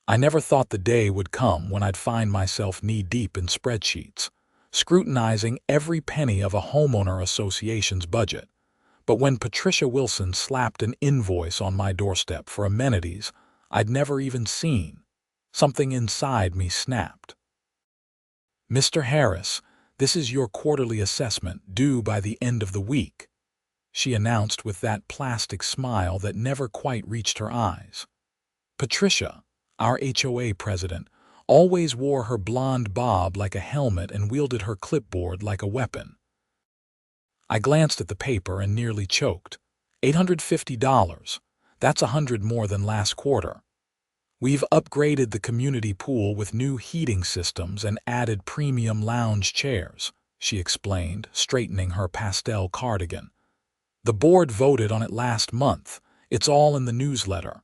I never thought the day would come when I'd find myself knee-deep in spreadsheets, scrutinizing every penny of a homeowner association's budget. But when Patricia Wilson slapped an invoice on my doorstep for amenities I'd never even seen, something inside me snapped. "Mr. Harris, this is your quarterly assessment due by the end of the week," she announced with that plastic smile that never quite reached her eyes. Patricia, our HOA president, always wore her blonde bob like a helmet and wielded her clipboard like a weapon. I glanced at the paper and nearly choked. $850. That's $100 more than last quarter. "We've upgraded the community pool with new heating systems and added premium lounge chairs," she explained, straightening her pastel cardigan. "The board voted on it last month. It's all in the newsletter."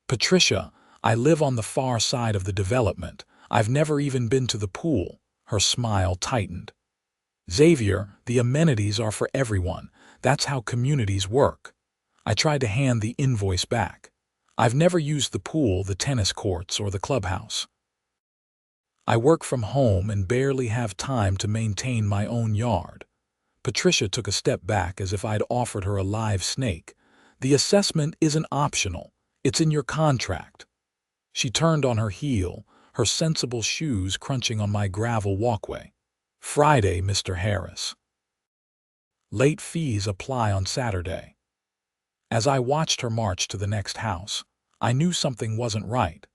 "Patricia, I live on the far side of the development. I've never even been to the pool." Her smile tightened. "Xavier, the amenities are for everyone. That's how communities work." I tried to hand the invoice back. "I've never used the pool, the tennis courts, or the clubhouse. I work from home and barely have time to maintain my own yard." Patricia took a step back as if I'd offered her a live snake. "The assessment isn't optional. It's in your contract." She turned on her heel, her sensible shoes crunching on my gravel walkway. "Friday, Mr. Harris. Late fees apply on Saturday." As I watched her march to the next house, I knew something wasn't right.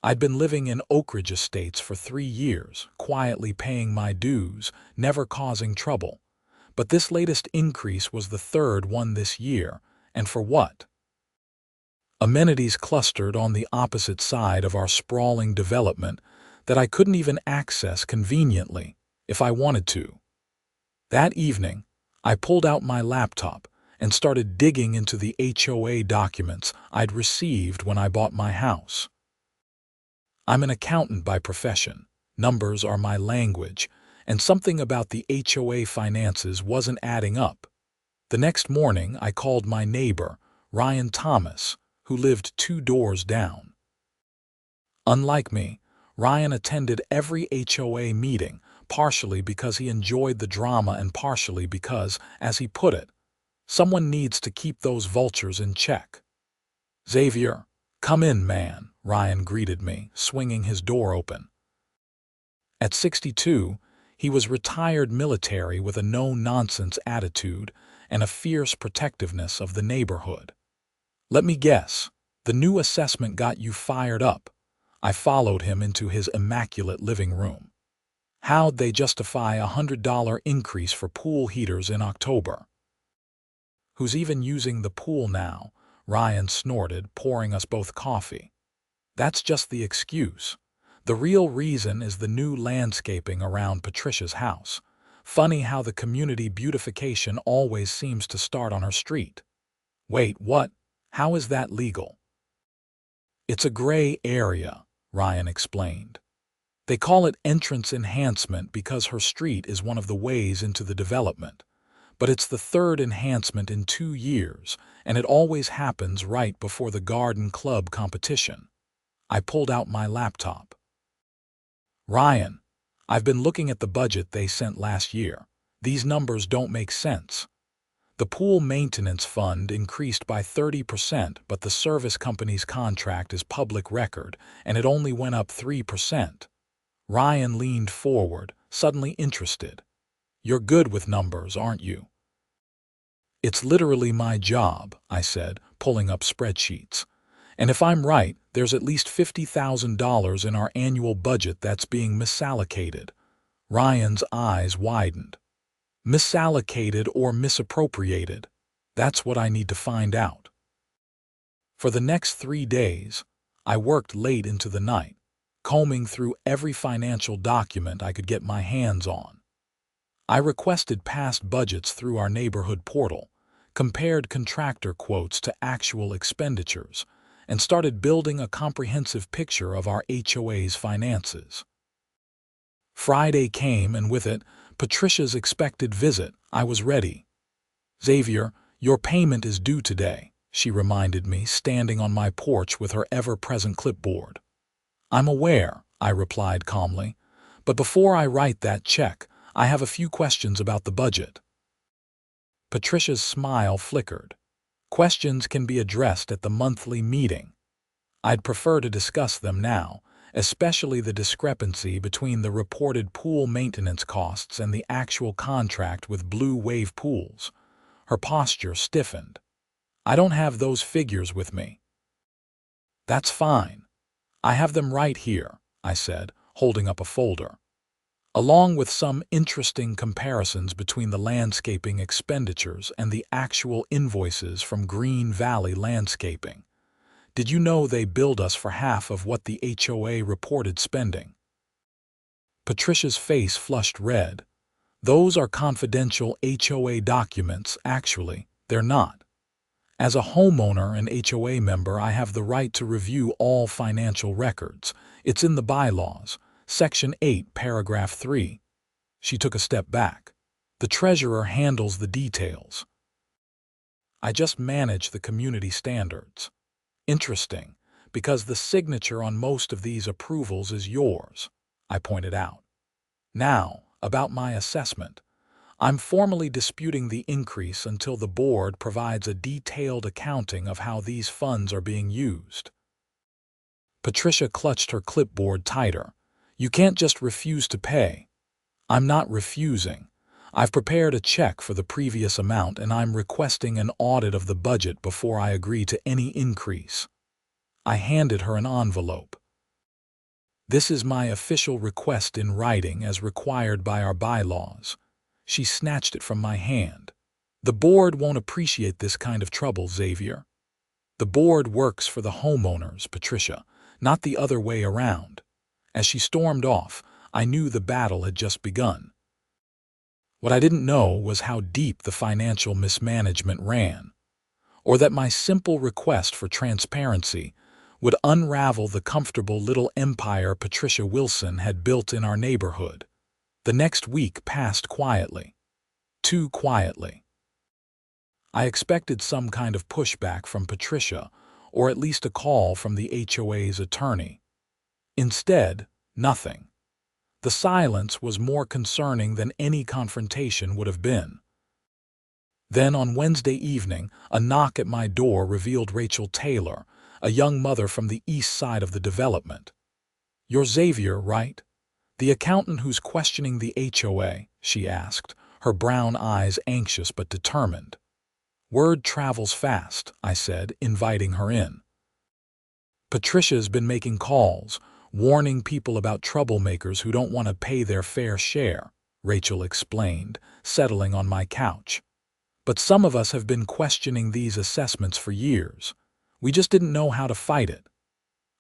I'd been living in Oak Ridge Estates for 3 years, quietly paying my dues, never causing trouble. But this latest increase was the third one this year, and for what? Amenities clustered on the opposite side of our sprawling development that I couldn't even access conveniently if I wanted to. That evening, I pulled out my laptop and started digging into the HOA documents I'd received when I bought my house. I'm an accountant by profession. Numbers are my language, and something about the HOA finances wasn't adding up. The next morning, I called my neighbor, Ryan Thomas, who lived 2 doors down. Unlike me, Ryan attended every HOA meeting, partially because he enjoyed the drama and partially because, as he put it, someone needs to keep those vultures in check. "Xavier, come in, man," Ryan greeted me, swinging his door open. At 62, he was retired military with a no-nonsense attitude and a fierce protectiveness of the neighborhood. "Let me guess, the new assessment got you fired up." I followed him into his immaculate living room. "How'd they justify a $100 increase for pool heaters in October?" "Who's even using the pool now?" Ryan snorted, pouring us both coffee. "That's just the excuse. The real reason is the new landscaping around Patricia's house. Funny how the community beautification always seems to start on her street." "Wait, what? How is that legal?" "It's a gray area," Ryan explained. "They call it entrance enhancement because her street is one of the ways into the development. But it's the third enhancement in 2 years, and it always happens right before the garden club competition." I pulled out my laptop. "Ryan, I've been looking at the budget they sent last year. These numbers don't make sense. The pool maintenance fund increased by 30%, but the service company's contract is public record, and it only went up 3%. Ryan leaned forward, suddenly interested. "You're good with numbers, aren't you?" "It's literally my job," I said, pulling up spreadsheets. "And if I'm right, there's at least $50,000 in our annual budget that's being misallocated." Ryan's eyes widened. "Misallocated or misappropriated? That's what I need to find out." For the next 3 days, I worked late into the night, combing through every financial document I could get my hands on. I requested past budgets through our neighborhood portal, compared contractor quotes to actual expenditures, and started building a comprehensive picture of our HOA's finances. Friday came, and with it, Patricia's expected visit. I was ready. "Xavier, your payment is due today," she reminded me, standing on my porch with her ever-present clipboard. I'm aware, I replied calmly, but before I write that check, I have a few questions about the budget. Patricia's smile flickered. Questions can be addressed at the monthly meeting. I'd prefer to discuss them now, especially the discrepancy between the reported pool maintenance costs and the actual contract with Blue Wave Pools. Her posture stiffened. I don't have those figures with me. That's fine. I have them right here, I said, holding up a folder, along with some interesting comparisons between the landscaping expenditures and the actual invoices from Green Valley Landscaping. Did you know they billed us for half of what the HOA reported spending? Patricia's face flushed red. Those are confidential HOA documents, actually. They're not. As a homeowner and HOA member, I have the right to review all financial records. It's in the bylaws. Section 8, Paragraph 3. She took a step back. The treasurer handles the details. I just manage the community standards. Interesting, because the signature on most of these approvals is yours, I pointed out. Now, about my assessment. I'm formally disputing the increase until the board provides a detailed accounting of how these funds are being used. Patricia clutched her clipboard tighter. You can't just refuse to pay. I'm not refusing. I've prepared a check for the previous amount and I'm requesting an audit of the budget before I agree to any increase. I handed her an envelope. This is my official request in writing as required by our bylaws. She snatched it from my hand. The board won't appreciate this kind of trouble, Xavier. The board works for the homeowners, Patricia, not the other way around. As she stormed off, I knew the battle had just begun. What I didn't know was how deep the financial mismanagement ran, or that my simple request for transparency would unravel the comfortable little empire Patricia Wilson had built in our neighborhood. The next week passed quietly. Too quietly. I expected some kind of pushback from Patricia, or at least a call from the HOA's attorney. Instead, nothing. The silence was more concerning than any confrontation would have been. Then on Wednesday evening, a knock at my door revealed Rachel Taylor, a young mother from the east side of the development. You're Xavier, right? The accountant who's questioning the HOA, she asked, her brown eyes anxious but determined. Word travels fast, I said, inviting her in. Patricia's been making calls, warning people about troublemakers who don't want to pay their fair share, Rachel explained, settling on my couch. But some of us have been questioning these assessments for years. We just didn't know how to fight it.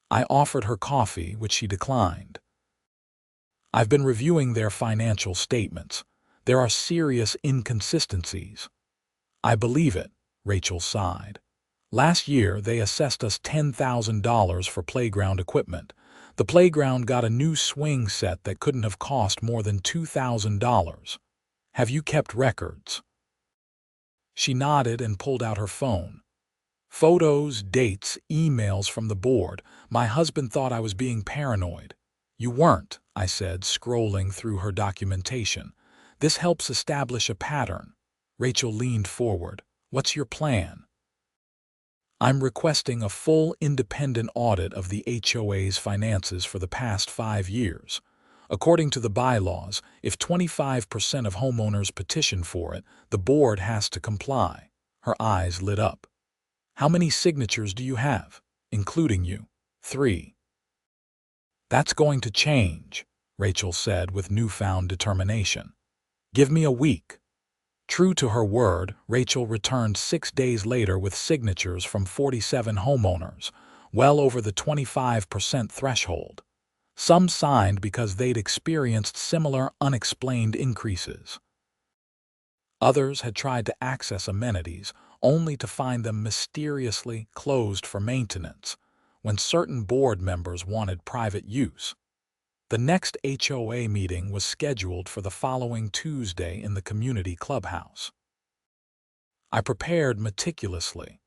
I offered her coffee, which she declined. I've been reviewing their financial statements. There are serious inconsistencies. I believe it, Rachel sighed. Last year, they assessed us $10,000 for playground equipment. The playground got a new swing set that couldn't have cost more than $2,000. Have you kept records? She nodded and pulled out her phone. Photos, dates, emails from the board. My husband thought I was being paranoid. You weren't, I said, scrolling through her documentation. This helps establish a pattern. Rachel leaned forward. What's your plan? I'm requesting a full independent audit of the HOA's finances for the past 5 years. According to the bylaws, if 25% of homeowners petition for it, the board has to comply. Her eyes lit up. How many signatures do you have, including you? 3. That's going to change, Rachel said with newfound determination. Give me a week. True to her word, Rachel returned 6 days later with signatures from 47 homeowners, well over the 25% threshold. Some signed because they'd experienced similar unexplained increases. Others had tried to access amenities, only to find them mysteriously closed for maintenance, when certain board members wanted private use. The next HOA meeting was scheduled for the following Tuesday in the community clubhouse. I prepared meticulously.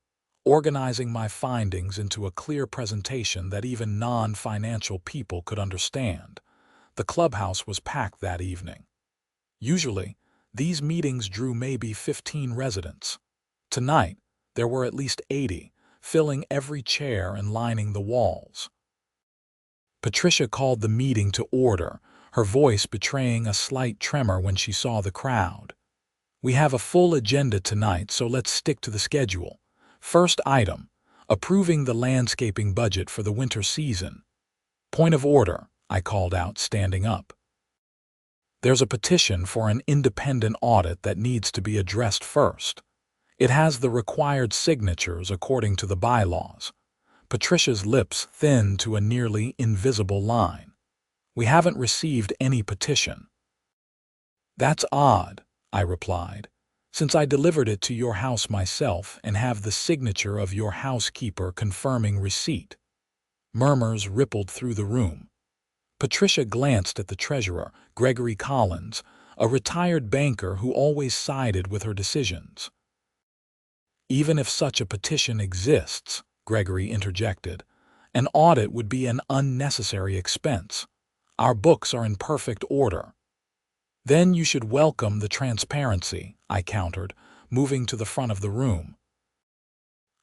organizing my findings into a clear presentation that even non-financial people could understand. The clubhouse was packed that evening. Usually, these meetings drew maybe 15 residents. Tonight, there were at least 80, filling every chair and lining the walls. Patricia called the meeting to order, her voice betraying a slight tremor when she saw the crowd. "We have a full agenda tonight, so let's stick to the schedule. First item, approving the landscaping budget for the winter season." "Point of order," I called out, standing up. "There's a petition for an independent audit that needs to be addressed first. It has the required signatures according to the bylaws." Patricia's lips thinned to a nearly invisible line. "We haven't received any petition." "That's odd," I replied, "since I delivered it to your house myself and have the signature of your housekeeper confirming receipt." Murmurs rippled through the room. Patricia glanced at the treasurer, Gregory Collins, a retired banker who always sided with her decisions. "Even if such a petition exists," Gregory interjected, "an audit would be an unnecessary expense. Our books are in perfect order." "Then you should welcome the transparency," I countered, moving to the front of the room.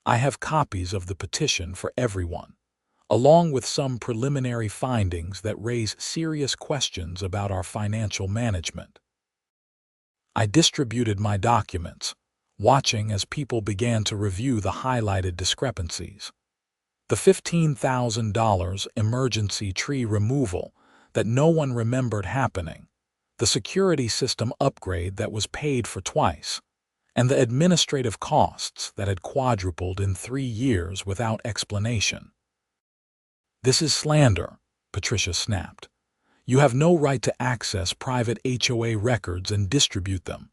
"I have copies of the petition for everyone, along with some preliminary findings that raise serious questions about our financial management." I distributed my documents, watching as people began to review the highlighted discrepancies. The $15,000 emergency tree removal that no one remembered happening, the security system upgrade that was paid for twice, and the administrative costs that had quadrupled in 3 years without explanation. "This is slander," Patricia snapped. "You have no right to access private HOA records and distribute them."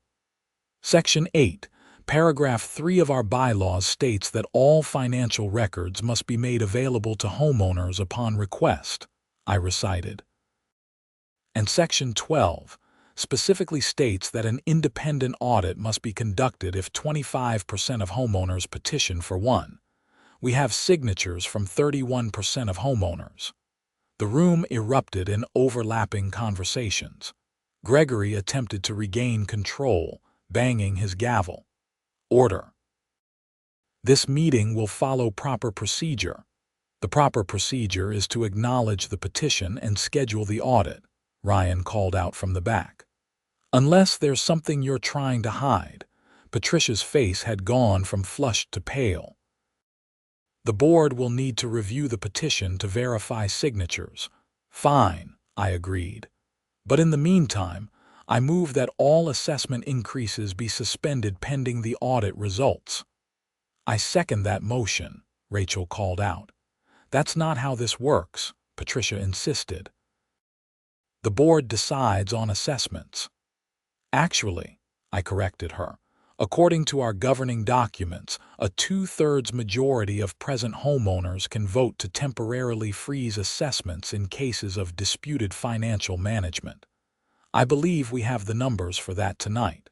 Section 8, Paragraph 3 of our bylaws states that all financial records must be made available to homeowners upon request, I recited. And Section 12 specifically states that an independent audit must be conducted if 25% of homeowners petition for one. We have signatures from 31% of homeowners. The room erupted in overlapping conversations. Gregory attempted to regain control, banging his gavel. "Order. This meeting will follow proper procedure. The proper procedure is to acknowledge the petition and schedule the audit," Ryan called out from the back. "Unless there's something you're trying to hide." Patricia's face had gone from flushed to pale. "The board will need to review the petition to verify signatures." "Fine," I agreed. "But in the meantime, I move that all assessment increases be suspended pending the audit results." "I second that motion," Rachel called out. "That's not how this works," Patricia insisted. "The board decides on assessments." "Actually," I corrected her, "according to our governing documents, a 2/3 majority of present homeowners can vote to temporarily freeze assessments in cases of disputed financial management. I believe we have the numbers for that tonight."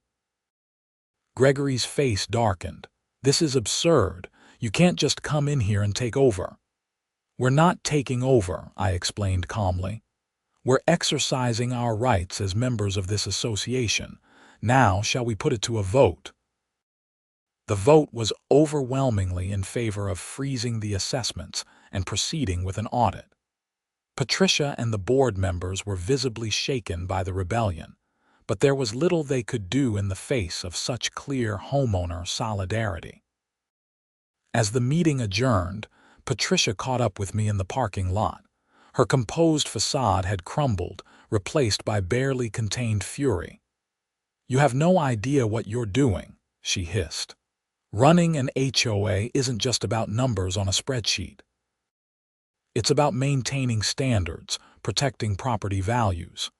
Gregory's face darkened. "This is absurd. You can't just come in here and take over." "We're not taking over," I explained calmly. "We're exercising our rights as members of this association. Now, shall we put it to a vote?" The vote was overwhelmingly in favor of freezing the assessments and proceeding with an audit. Patricia and the board members were visibly shaken by the rebellion, but there was little they could do in the face of such clear homeowner solidarity. As the meeting adjourned, Patricia caught up with me in the parking lot. Her composed facade had crumbled, replaced by barely contained fury. "You have no idea what you're doing," she hissed. "Running an HOA isn't just about numbers on a spreadsheet. It's about maintaining standards, protecting property values.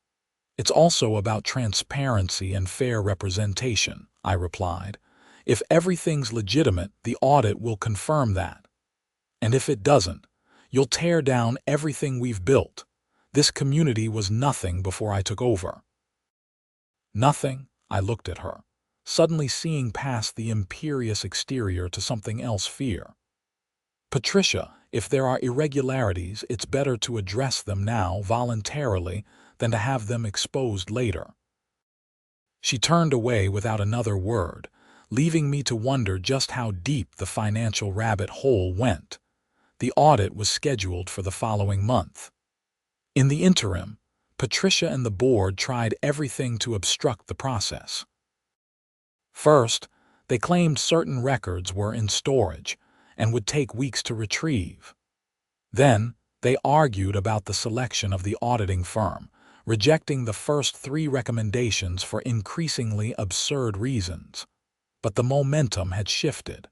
It's also about transparency and fair representation," I replied. "If everything's legitimate, the audit will confirm that. And if it doesn't, you'll tear down everything we've built. This community was nothing before I took over." "Nothing?" I looked at her. suddenly seeing past the imperious exterior to something else fear. Patricia, if there are irregularities, it's better to address them now voluntarily than to have them exposed later. She turned away without another word, leaving me to wonder just how deep the financial rabbit hole went. The audit was scheduled for the following month. In the interim, Patricia and the board tried everything to obstruct the process. First, they claimed certain records were in storage and would take weeks to retrieve. Then, they argued about the selection of the auditing firm, rejecting the first 3 recommendations for increasingly absurd reasons. But the momentum had shifted.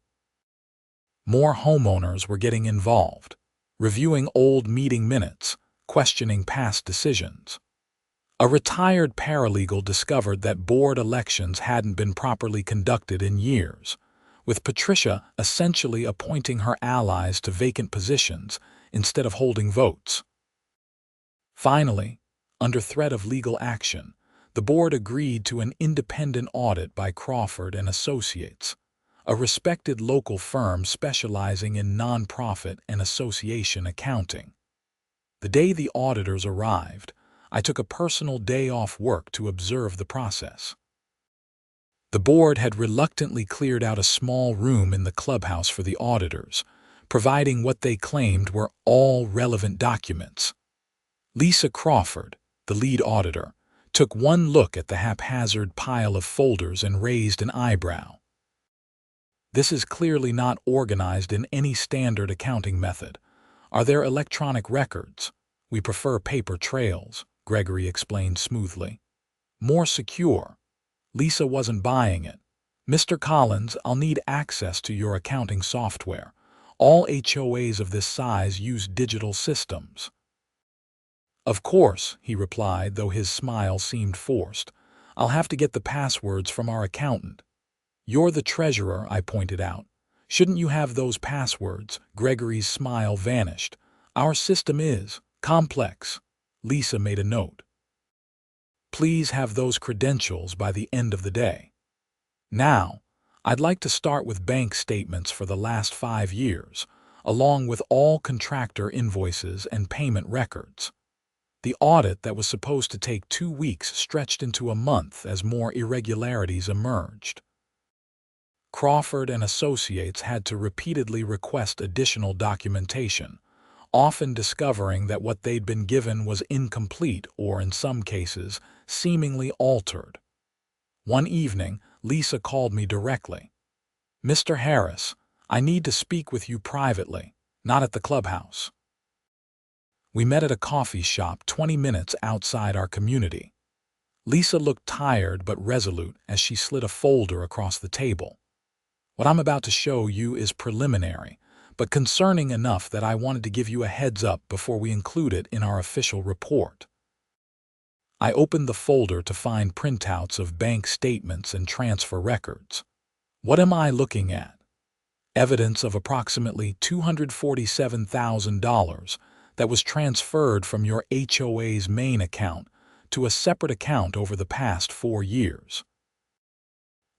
More homeowners were getting involved, reviewing old meeting minutes, questioning past decisions. A retired paralegal discovered that board elections hadn't been properly conducted in years, with Patricia essentially appointing her allies to vacant positions instead of holding votes. Finally, under threat of legal action, the board agreed to an independent audit by Crawford and Associates, a respected local firm specializing in nonprofit and association accounting. The day the auditors arrived, I took a personal day off work to observe the process. The board had reluctantly cleared out a small room in the clubhouse for the auditors, providing what they claimed were all relevant documents. Lisa Crawford, the lead auditor, took one look at the haphazard pile of folders and raised an eyebrow. "This is clearly not organized in any standard accounting method. Are there electronic records? We prefer paper trails," Gregory explained smoothly. "More secure." Lisa wasn't buying it. "Mr. Collins, I'll need access to your accounting software. All HOAs of this size use digital systems." "Of course," he replied, though his smile seemed forced. "I'll have to get the passwords from our accountant." "You're the treasurer," I pointed out. "Shouldn't you have those passwords?" Gregory's smile vanished. "Our system is complex." Lisa made a note. "Please have those credentials by the end of the day." Now, I'd like to start with bank statements for the last 5 years, along with all contractor invoices and payment records. The audit that was supposed to take 2 weeks stretched into a month as more irregularities emerged. Crawford and Associates had to repeatedly request additional documentation, often discovering that what they'd been given was incomplete or, in some cases, seemingly altered. One evening, Lisa called me directly. "Mr. Harris, I need to speak with you privately, not at the clubhouse." We met at a coffee shop 20 minutes outside our community. Lisa looked tired but resolute as she slid a folder across the table. "What I'm about to show you is preliminary, but concerning enough that I wanted to give you a heads up before we include it in our official report." I opened the folder to find printouts of bank statements and transfer records. What am I looking at? Evidence of approximately $247,000 that was transferred from your HOA's main account to a separate account over the past 4 years.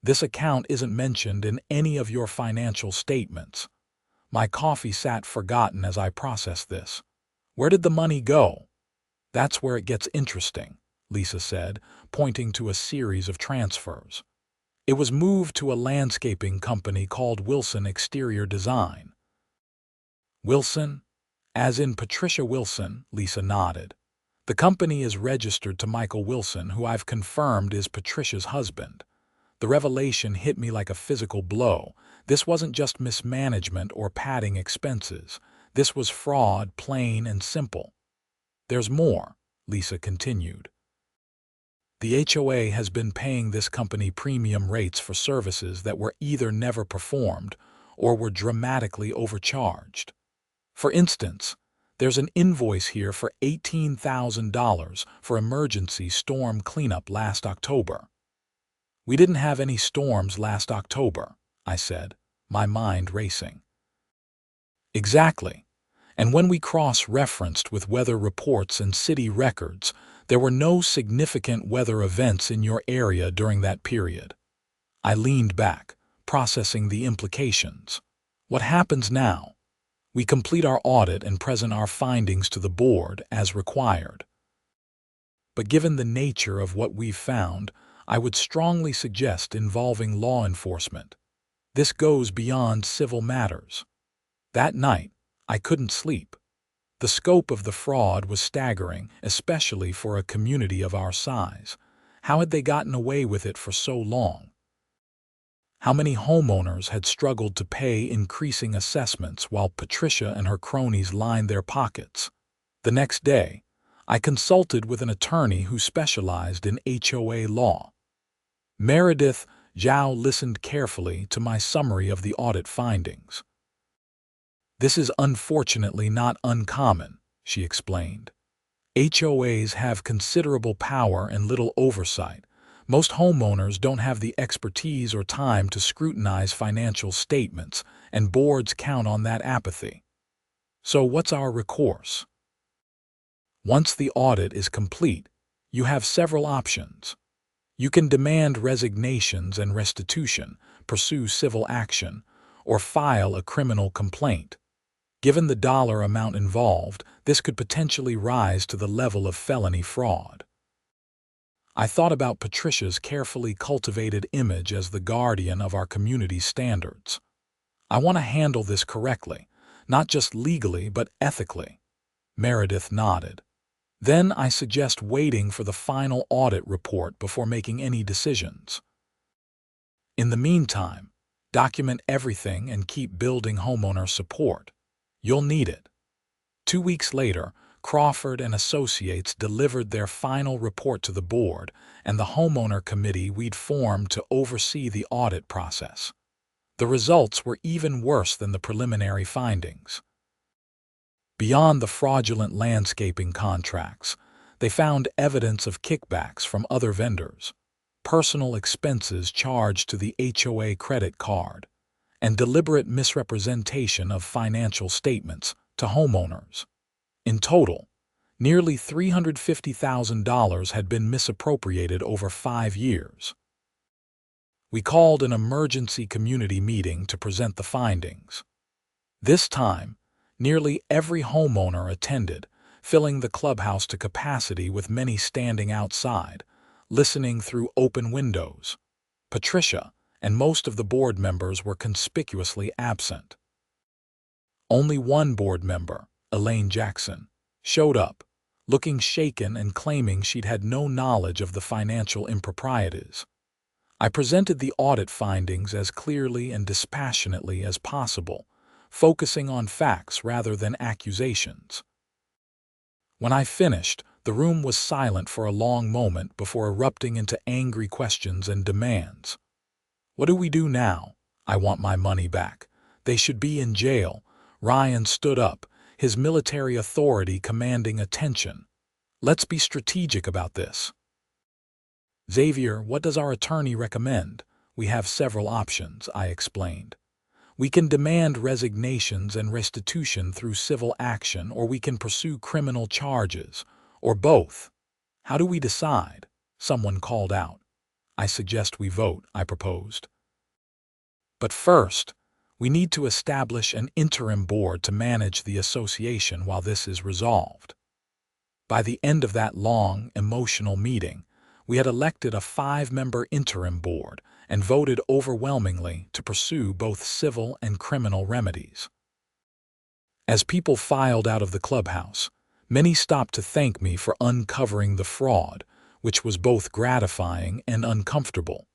This account isn't mentioned in any of your financial statements. My coffee sat forgotten as I processed this. "Where did the money go?" "That's where it gets interesting," Lisa said, pointing to a series of transfers. "It was moved to a landscaping company called Wilson Exterior Design." "Wilson? As in Patricia Wilson?" Lisa nodded. "The company is registered to Michael Wilson, who I've confirmed is Patricia's husband." The revelation hit me like a physical blow. This wasn't just mismanagement or padding expenses. This was fraud, plain and simple. "There's more," Lisa continued. "The HOA has been paying this company premium rates for services that were either never performed or were dramatically overcharged. For instance, there's an invoice here for $18,000 for emergency storm cleanup last October." "We didn't have any storms last October," I said, my mind racing. "Exactly. And when we cross-referenced with weather reports and city records, there were no significant weather events in your area during that period." I leaned back, processing the implications. What happens now? We complete our audit and present our findings to the board as required. But given the nature of what we've found, I would strongly suggest involving law enforcement. This goes beyond civil matters. That night, I couldn't sleep. The scope of the fraud was staggering, especially for a community of our size. How had they gotten away with it for so long? How many homeowners had struggled to pay increasing assessments while Patricia and her cronies lined their pockets? The next day, I consulted with an attorney who specialized in HOA law. Meredith Zhao listened carefully to my summary of the audit findings. "This is unfortunately not uncommon," she explained. "HOAs have considerable power and little oversight. Most homeowners don't have the expertise or time to scrutinize financial statements, and boards count on that apathy. So what's our recourse?" Once the audit is complete, you have several options. You can demand resignations and restitution, pursue civil action, or file a criminal complaint. Given the dollar amount involved, this could potentially rise to the level of felony fraud. I thought about Patricia's carefully cultivated image as the guardian of our community's standards. I want to handle this correctly, not just legally but ethically. Meredith nodded. "Then I suggest waiting for the final audit report before making any decisions. In the meantime, document everything and keep building homeowner support. You'll need it." 2 weeks later, Crawford and Associates delivered their final report to the board and the homeowner committee we'd formed to oversee the audit process. The results were even worse than the preliminary findings. Beyond the fraudulent landscaping contracts, they found evidence of kickbacks from other vendors, personal expenses charged to the HOA credit card, and deliberate misrepresentation of financial statements to homeowners. In total, nearly $350,000 had been misappropriated over 5 years. We called an emergency community meeting to present the findings. This time, nearly every homeowner attended, filling the clubhouse to capacity with many standing outside, listening through open windows. Patricia and most of the board members were conspicuously absent. Only one board member, Elaine Jackson, showed up, looking shaken and claiming she'd had no knowledge of the financial improprieties. I presented the audit findings as clearly and dispassionately as possible, focusing on facts rather than accusations. When I finished, the room was silent for a long moment before erupting into angry questions and demands. "What do we do now? I want my money back. They should be in jail." Ryan stood up, his military authority commanding attention. "Let's be strategic about this." "Xavier, what does our attorney recommend?" "We have several options," I explained. "We can demand resignations and restitution through civil action, or we can pursue criminal charges, or both." "How do we decide?" someone called out. "I suggest we vote," I proposed. "But first, we need to establish an interim board to manage the association while this is resolved." By the end of that long, emotional meeting, we had elected a 5-member interim board and voted overwhelmingly to pursue both civil and criminal remedies. As people filed out of the clubhouse, many stopped to thank me for uncovering the fraud, which was both gratifying and uncomfortable.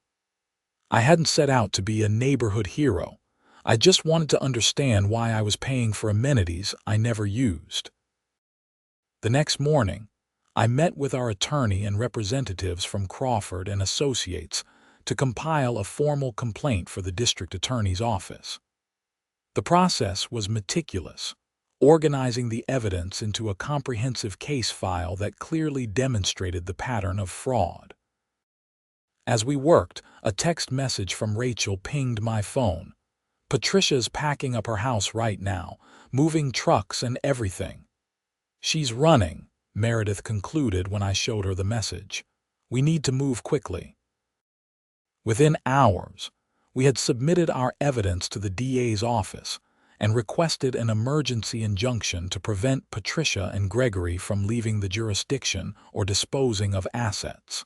I hadn't set out to be a neighborhood hero. I just wanted to understand why I was paying for amenities I never used. The next morning, I met with our attorney and representatives from Crawford and Associates to compile a formal complaint for the district attorney's office. The process was meticulous, organizing the evidence into a comprehensive case file that clearly demonstrated the pattern of fraud. As we worked, a text message from Rachel pinged my phone. "Patricia's packing up her house right now, moving trucks and everything." "She's running," Meredith concluded when I showed her the message. "We need to move quickly." Within hours, we had submitted our evidence to the DA's office and requested an emergency injunction to prevent Patricia and Gregory from leaving the jurisdiction or disposing of assets.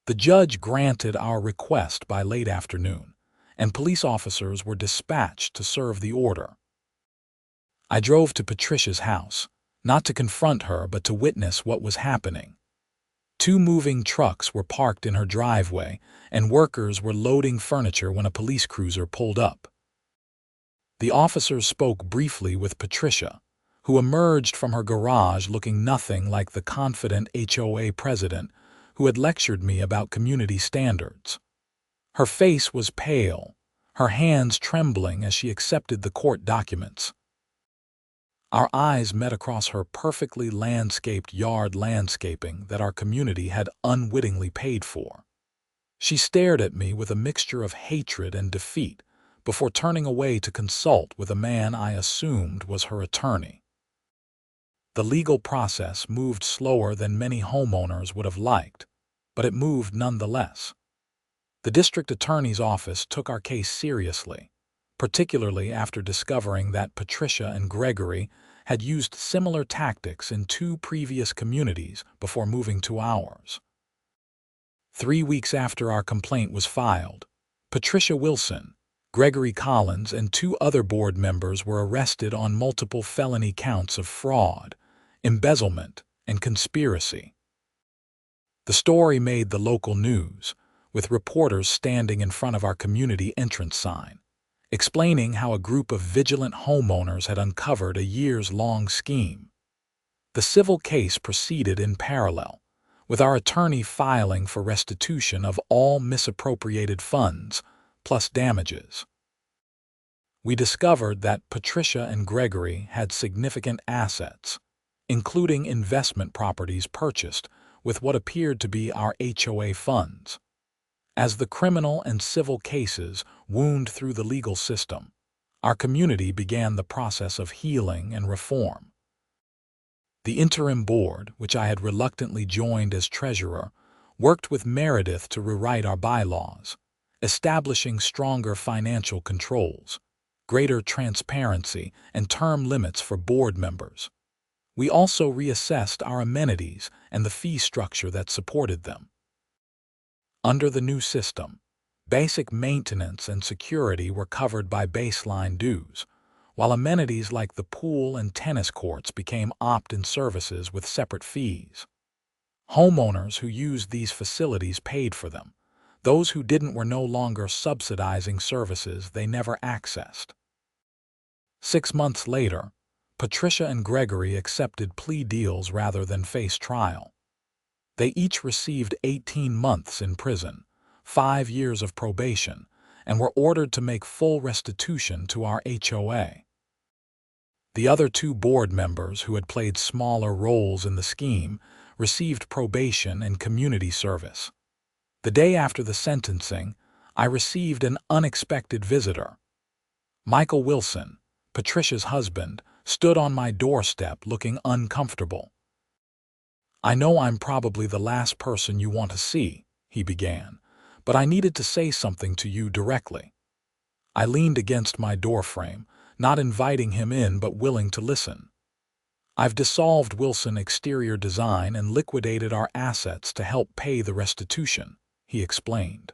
The judge granted our request by late afternoon, and police officers were dispatched to serve the order. I drove to Patricia's house, not to confront her but to witness what was happening. 2 moving trucks were parked in her driveway, and workers were loading furniture when a police cruiser pulled up. The officers spoke briefly with Patricia, who emerged from her garage looking nothing like the confident HOA president who had lectured me about community standards. Her face was pale, her hands trembling as she accepted the court documents. Our eyes met across her perfectly landscaped yard landscaping that our community had unwittingly paid for. She stared at me with a mixture of hatred and defeat before turning away to consult with a man I assumed was her attorney. The legal process moved slower than many homeowners would have liked, but it moved nonetheless. The district attorney's office took our case seriously, particularly after discovering that Patricia and Gregory had used similar tactics in 2 previous communities before moving to ours. 3 weeks after our complaint was filed, Patricia Wilson, Gregory Collins, and 2 other board members were arrested on multiple felony counts of fraud, embezzlement, and conspiracy. The story made the local news, with reporters standing in front of our community entrance sign, explaining how a group of vigilant homeowners had uncovered a years-long scheme. The civil case proceeded in parallel, with our attorney filing for restitution of all misappropriated funds, plus damages. We discovered that Patricia and Gregory had significant assets, including investment properties purchased with what appeared to be our HOA funds. As the criminal and civil cases wound through the legal system, our community began the process of healing and reform. The interim board, which I had reluctantly joined as treasurer, worked with Meredith to rewrite our bylaws, establishing stronger financial controls, greater transparency, and term limits for board members. We also reassessed our amenities and the fee structure that supported them. Under the new system, basic maintenance and security were covered by baseline dues, while amenities like the pool and tennis courts became opt-in services with separate fees. Homeowners who used these facilities paid for them. Those who didn't were no longer subsidizing services they never accessed. 6 months later, Patricia and Gregory accepted plea deals rather than face trial. They each received 18 months in prison, 5 years of probation, and were ordered to make full restitution to our HOA. The other 2 board members who had played smaller roles in the scheme received probation and community service. The day after the sentencing, I received an unexpected visitor. Michael Wilson, Patricia's husband, stood on my doorstep looking uncomfortable. "I know I'm probably the last person you want to see," he began, "but I needed to say something to you directly." I leaned against my doorframe, not inviting him in but willing to listen. "I've dissolved Wilson Exterior Design and liquidated our assets to help pay the restitution," he explained.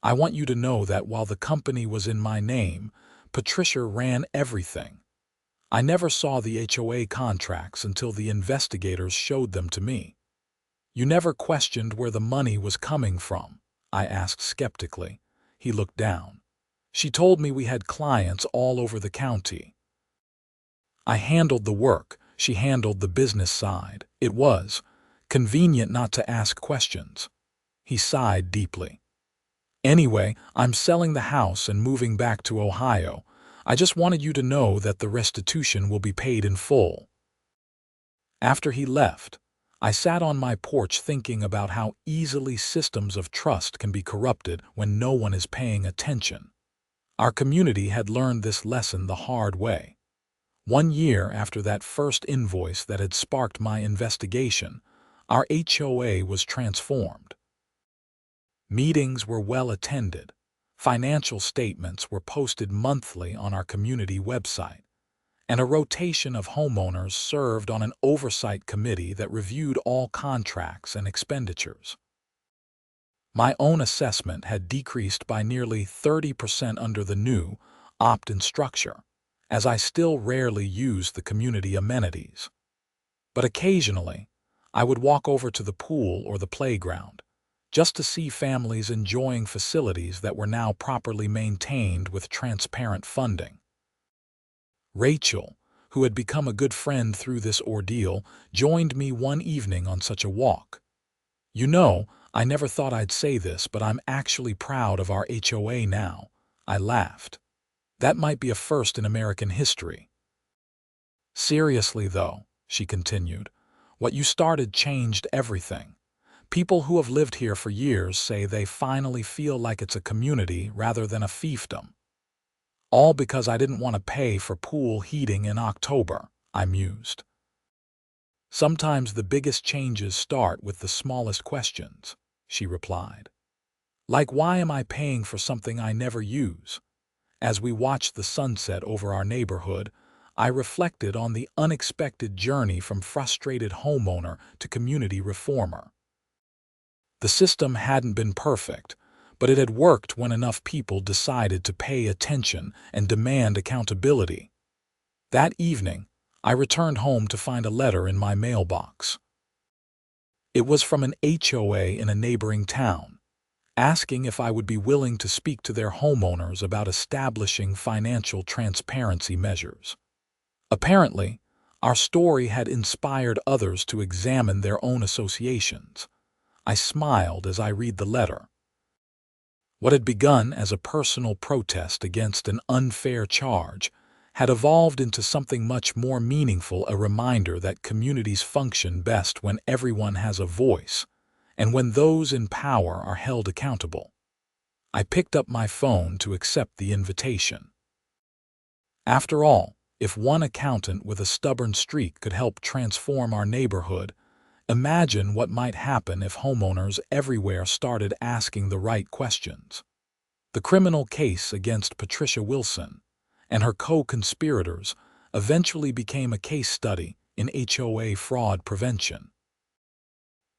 "I want you to know that while the company was in my name, Patricia ran everything. I never saw the HOA contracts until the investigators showed them to me." "You never questioned where the money was coming from?" I asked skeptically. He looked down. "She told me we had clients all over the county. I handled the work, she handled the business side. It was convenient not to ask questions." He sighed deeply. "Anyway, I'm selling the house and moving back to Ohio. I just wanted you to know that the restitution will be paid in full." After he left, I sat on my porch thinking about how easily systems of trust can be corrupted when no one is paying attention. Our community had learned this lesson the hard way. 1 year after that first invoice that had sparked my investigation, our HOA was transformed. Meetings were well attended. Financial statements were posted monthly on our community website, and a rotation of homeowners served on an oversight committee that reviewed all contracts and expenditures. My own assessment had decreased by nearly 30% under the new, opt-in structure, as I still rarely used the community amenities. But occasionally, I would walk over to the pool or the playground, just to see families enjoying facilities that were now properly maintained with transparent funding. Rachel, who had become a good friend through this ordeal, joined me one evening on such a walk. "You know, I never thought I'd say this, but I'm actually proud of our HOA now," I laughed. "That might be a first in American history." "Seriously, though," she continued, "what you started changed everything. People who have lived here for years say they finally feel like it's a community rather than a fiefdom." "All because I didn't want to pay for pool heating in October," I mused. "Sometimes the biggest changes start with the smallest questions," she replied. "Like, why am I paying for something I never use?" As we watched the sunset over our neighborhood, I reflected on the unexpected journey from frustrated homeowner to community reformer. The system hadn't been perfect, but it had worked when enough people decided to pay attention and demand accountability. That evening, I returned home to find a letter in my mailbox. It was from an HOA in a neighboring town, asking if I would be willing to speak to their homeowners about establishing financial transparency measures. Apparently, our story had inspired others to examine their own associations. I smiled as I read the letter. What had begun as a personal protest against an unfair charge had evolved into something much more meaningful, a reminder that communities function best when everyone has a voice and when those in power are held accountable. I picked up my phone to accept the invitation. After all, if one accountant with a stubborn streak could help transform our neighborhood, imagine what might happen if homeowners everywhere started asking the right questions. The criminal case against Patricia Wilson and her co-conspirators eventually became a case study in HOA fraud prevention.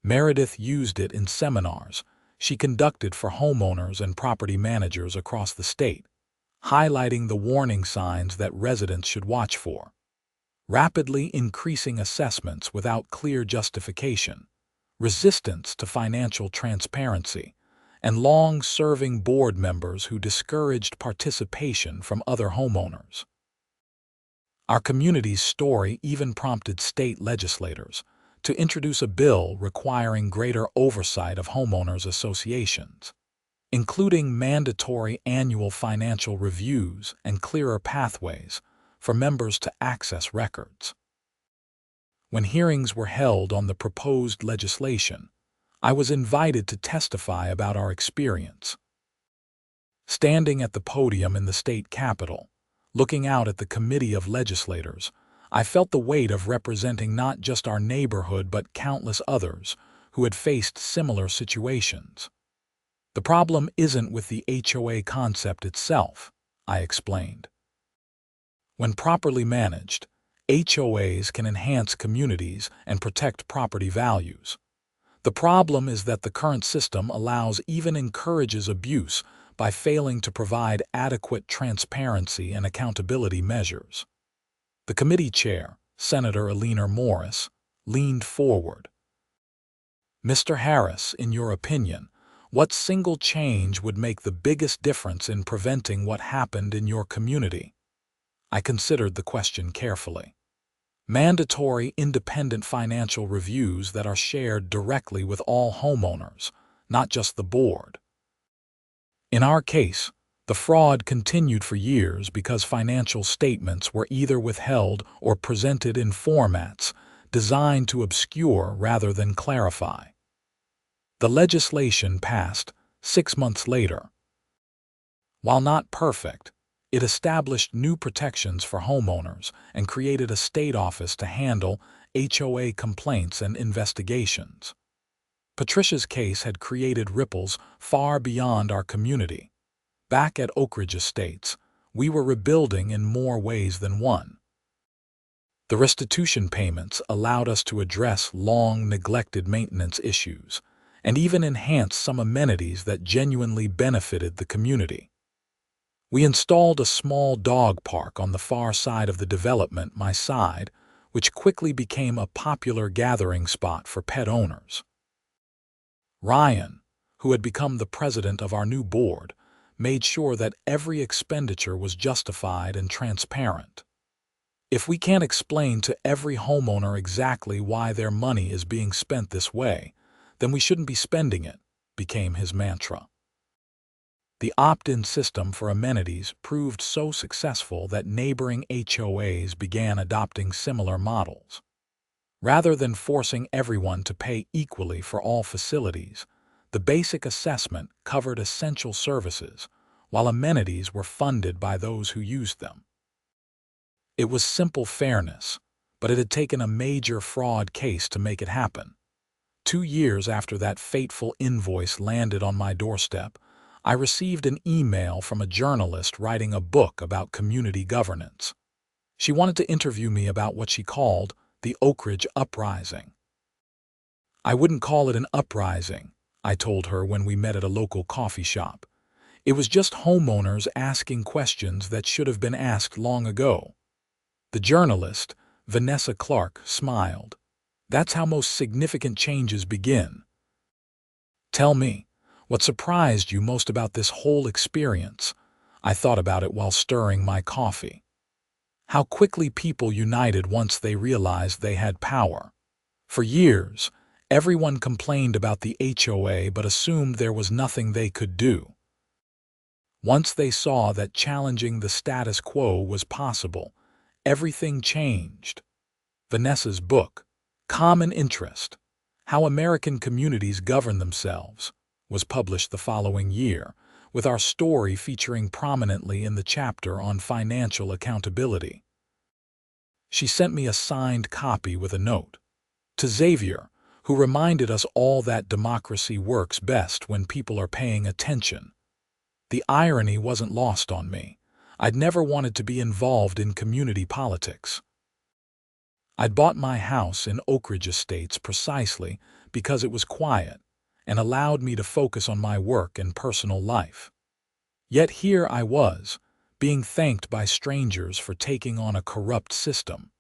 Meredith used it in seminars she conducted for homeowners and property managers across the state, highlighting the warning signs that residents should watch for: rapidly increasing assessments without clear justification, resistance to financial transparency, and long-serving board members who discouraged participation from other homeowners. Our community's story even prompted state legislators to introduce a bill requiring greater oversight of homeowners associations, including mandatory annual financial reviews and clearer pathways for members to access records. When hearings were held on the proposed legislation, I was invited to testify about our experience. Standing at the podium in the state capitol, looking out at the committee of legislators, I felt the weight of representing not just our neighborhood but countless others who had faced similar situations. "The problem isn't with the HOA concept itself," I explained. "When properly managed, HOAs can enhance communities and protect property values. The problem is that the current system even encourages abuse by failing to provide adequate transparency and accountability measures." The committee chair, Senator Eleanor Morris, leaned forward. "Mr. Harris, in your opinion, what single change would make the biggest difference in preventing what happened in your community?" I considered the question carefully. "Mandatory independent financial reviews that are shared directly with all homeowners, not just the board." In our case, the fraud continued for years because financial statements were either withheld or presented in formats designed to obscure rather than clarify. The legislation passed 6 months later. While not perfect, it established new protections for homeowners and created a state office to handle HOA complaints and investigations. Patricia's case had created ripples far beyond our community. Back at Oak Ridge Estates, we were rebuilding in more ways than one. The restitution payments allowed us to address long-neglected maintenance issues and even enhance some amenities that genuinely benefited the community. We installed a small dog park on the far side of the development, my side, which quickly became a popular gathering spot for pet owners. Ryan, who had become the president of our new board, made sure that every expenditure was justified and transparent. If we can't explain to every homeowner exactly why their money is being spent this way, then we shouldn't be spending it, became his mantra. The opt-in system for amenities proved so successful that neighboring HOAs began adopting similar models. Rather than forcing everyone to pay equally for all facilities, the basic assessment covered essential services, while amenities were funded by those who used them. It was simple fairness, but it had taken a major fraud case to make it happen. 2 years after that fateful invoice landed on my doorstep, I received an email from a journalist writing a book about community governance. She wanted to interview me about what she called the Oak Ridge Uprising. I wouldn't call it an uprising, I told her when we met at a local coffee shop. It was just homeowners asking questions that should have been asked long ago. The journalist, Vanessa Clark, smiled. That's how most significant changes begin. Tell me, what surprised you most about this whole experience? I thought about it while stirring my coffee. How quickly people united once they realized they had power. For years, everyone complained about the HOA but assumed there was nothing they could do. Once they saw that challenging the status quo was possible, everything changed. Vanessa's book, Common Interest: How American Communities Govern Themselves, was published the following year, with our story featuring prominently in the chapter on financial accountability. She sent me a signed copy with a note. To Xavier, who reminded us all that democracy works best when people are paying attention. The irony wasn't lost on me. I'd never wanted to be involved in community politics. I'd bought my house in Oak Ridge Estates precisely because it was quiet and allowed me to focus on my work and personal life. Yet here I was, being thanked by strangers for taking on a corrupt system.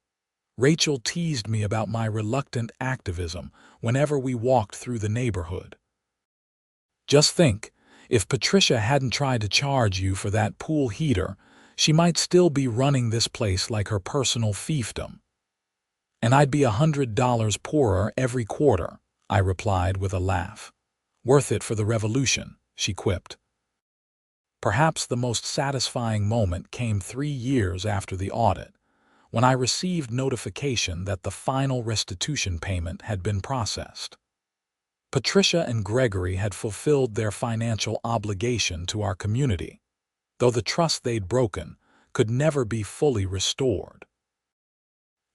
Rachel teased me about my reluctant activism whenever we walked through the neighborhood. Just think, if Patricia hadn't tried to charge you for that pool heater, she might still be running this place like her personal fiefdom. And I'd be $100 poorer every quarter, I replied with a laugh. Worth it for the revolution, she quipped. Perhaps the most satisfying moment came 3 years after the audit, when I received notification that the final restitution payment had been processed. Patricia and Gregory had fulfilled their financial obligation to our community, though the trust they'd broken could never be fully restored.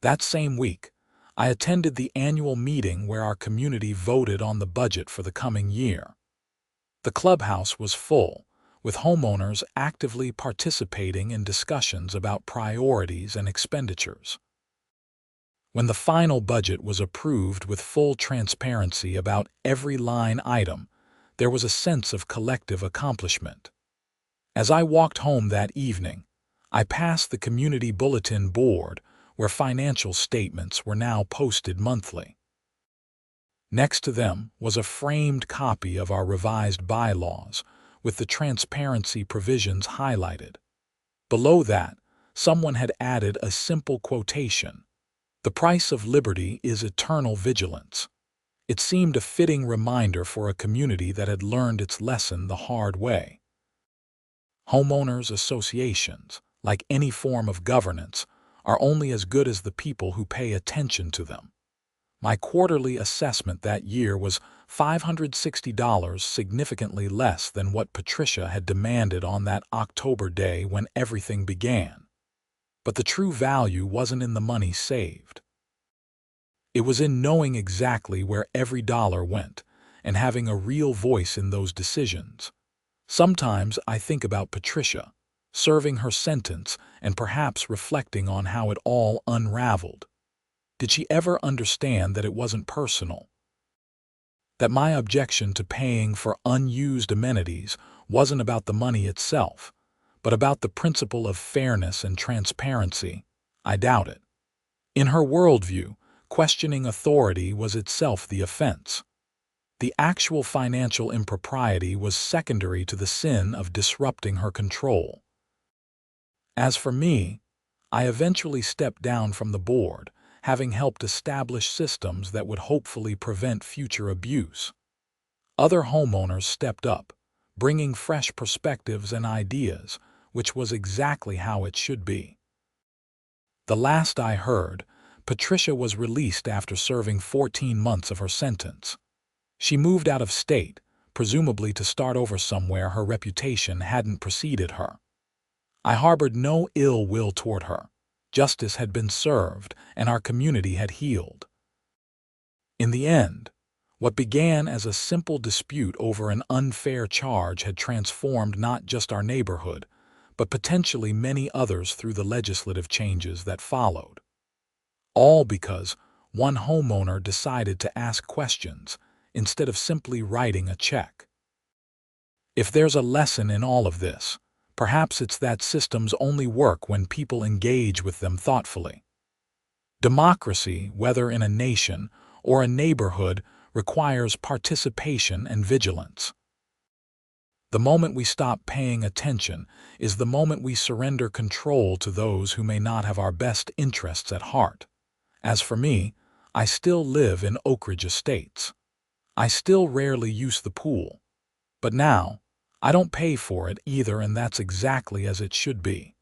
That same week, I attended the annual meeting where our community voted on the budget for the coming year. The clubhouse was full, with homeowners actively participating in discussions about priorities and expenditures. When the final budget was approved with full transparency about every line item, there was a sense of collective accomplishment. As I walked home that evening, I passed the community bulletin board where financial statements were now posted monthly. Next to them was a framed copy of our revised bylaws, with the transparency provisions highlighted. Below that, someone had added a simple quotation: "The price of liberty is eternal vigilance." It seemed a fitting reminder for a community that had learned its lesson the hard way. Homeowners associations, like any form of governance, are only as good as the people who pay attention to them. My quarterly assessment that year was $560, significantly less than what Patricia had demanded on that October day when everything began. But the true value wasn't in the money saved. It was in knowing exactly where every dollar went and having a real voice in those decisions. Sometimes I think about Patricia, serving her sentence and perhaps reflecting on how it all unraveled. Did she ever understand that it wasn't personal? That my objection to paying for unused amenities wasn't about the money itself, but about the principle of fairness and transparency? I doubt it. In her worldview, questioning authority was itself the offense. The actual financial impropriety was secondary to the sin of disrupting her control. As for me, I eventually stepped down from the board, having helped establish systems that would hopefully prevent future abuse. Other homeowners stepped up, bringing fresh perspectives and ideas, which was exactly how it should be. The last I heard, Patricia was released after serving 14 months of her sentence. She moved out of state, presumably to start over somewhere her reputation hadn't preceded her. I harbored no ill will toward her. Justice had been served, and our community had healed. In the end, what began as a simple dispute over an unfair charge had transformed not just our neighborhood, but potentially many others through the legislative changes that followed. All because one homeowner decided to ask questions instead of simply writing a check. If there's a lesson in all of this, perhaps it's that systems only work when people engage with them thoughtfully. Democracy, whether in a nation or a neighborhood, requires participation and vigilance. The moment we stop paying attention is the moment we surrender control to those who may not have our best interests at heart. As for me, I still live in Oak Ridge Estates. I still rarely use the pool. But now, I don't pay for it either, and that's exactly as it should be.